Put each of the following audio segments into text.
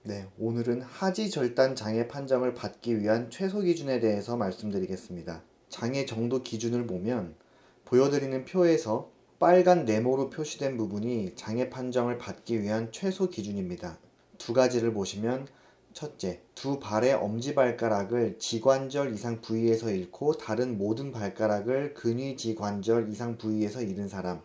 네, 오늘은 하지 절단 장애 판정을 받기 위한 최소 기준에 대해서 말씀드리겠습니다. 장애 정도 기준을 보면 보여드리는 표에서 빨간 네모로 표시된 부분이 장애 판정을 받기 위한 최소 기준입니다. 두 가지를 보시면 첫째, 두 발의 엄지발가락을 지관절 이상 부위에서 잃고 다른 모든 발가락을 근위지관절 이상 부위에서 잃은 사람,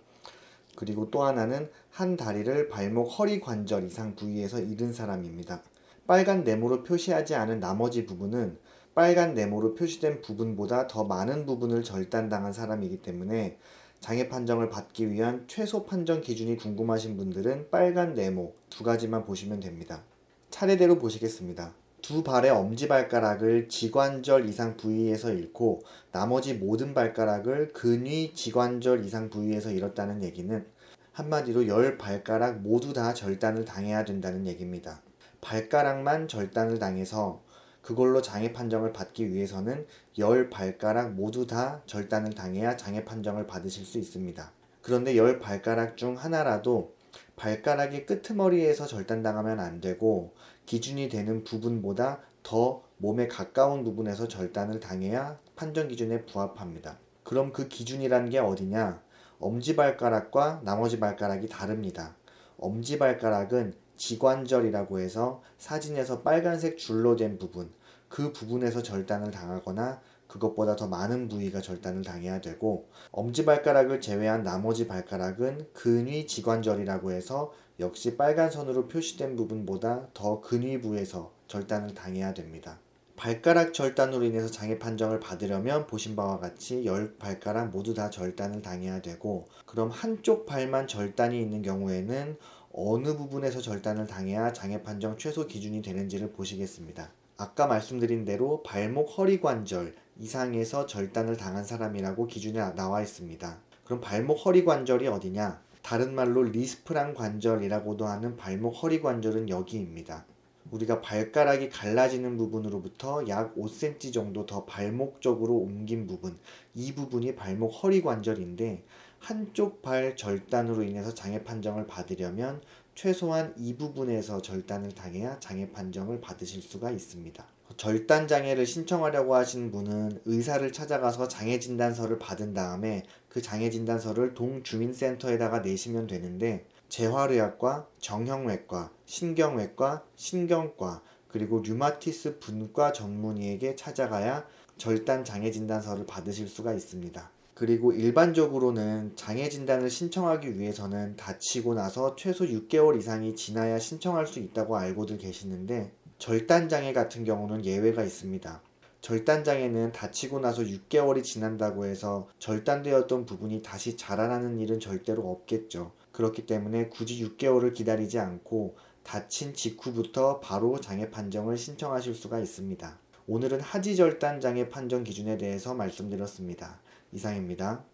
그리고 또 하나는 한 다리를 발목 허리 관절 이상 부위에서 잃은 사람입니다. 빨간 네모로 표시하지 않은 나머지 부분은 빨간 네모로 표시된 부분보다 더 많은 부분을 절단당한 사람이기 때문에 장애 판정을 받기 위한 최소 판정 기준이 궁금하신 분들은 빨간 네모 두 가지만 보시면 됩니다. 차례대로 보시겠습니다. 두 발의 엄지발가락을 지관절 이상 부위에서 잃고 나머지 모든 발가락을 근위 지관절 이상 부위에서 잃었다는 얘기는 한마디로 10발가락 모두 다 절단을 당해야 된다는 얘기입니다. 발가락만 절단을 당해서 그걸로 장애 판정을 받기 위해서는 10발가락 모두 다 절단을 당해야 장애 판정을 받으실 수 있습니다. 그런데 10발가락 중 하나라도 발가락의 끄트머리에서 절단당하면 안 되고 기준이 되는 부분보다 더 몸에 가까운 부분에서 절단을 당해야 판정 기준에 부합합니다. 그럼 그 기준이란 게 어디냐? 엄지발가락과 나머지 발가락이 다릅니다. 엄지발가락은 지관절이라고 해서 사진에서 빨간색 줄로 된 부분, 그 부분에서 절단을 당하거나 그것보다 더 많은 부위가 절단을 당해야 되고, 엄지발가락을 제외한 나머지 발가락은 근위지관절이라고 해서 역시 빨간 선으로 표시된 부분보다 더 근위부에서 절단을 당해야 됩니다. 발가락 절단으로 인해서 장애 판정을 받으려면 보신 바와 같이 10발가락 모두 다 절단을 당해야 되고, 그럼 한쪽 발만 절단이 있는 경우에는 어느 부분에서 절단을 당해야 장애 판정 최소 기준이 되는지를 보시겠습니다. 아까 말씀드린 대로 발목 허리 관절 이상에서 절단을 당한 사람이라고 기준에 나와 있습니다. 그럼 발목 허리 관절이 어디냐? 다른 말로 리스프랑 관절이라고도 하는 발목 허리 관절은 여기입니다. 우리가 발가락이 갈라지는 부분으로부터 약 5cm 정도 더 발목 쪽으로 옮긴 부분, 이 부분이 발목 허리 관절인데 한쪽 발 절단으로 인해서 장애 판정을 받으려면 최소한 이 부분에서 절단을 당해야 장애 판정을 받으실 수가 있습니다. 절단 장애를 신청하려고 하시는 분은 의사를 찾아가서 장애 진단서를 받은 다음에 그 장애 진단서를 동주민센터에다가 내시면 되는데, 재활의학과, 정형외과, 신경외과, 신경과, 그리고 류마티스 분과 전문의에게 찾아가야 절단 장애 진단서를 받으실 수가 있습니다. 그리고 일반적으로는 장애 진단을 신청하기 위해서는 다치고 나서 최소 6개월 이상이 지나야 신청할 수 있다고 알고들 계시는데, 절단 장애 같은 경우는 예외가 있습니다. 절단 장애는 다치고 나서 6개월이 지난다고 해서 절단되었던 부분이 다시 자라나는 일은 절대로 없겠죠. 그렇기 때문에 굳이 6개월을 기다리지 않고 다친 직후부터 바로 장애 판정을 신청하실 수가 있습니다. 오늘은 하지 절단 장애 판정 기준에 대해서 말씀드렸습니다. 이상입니다.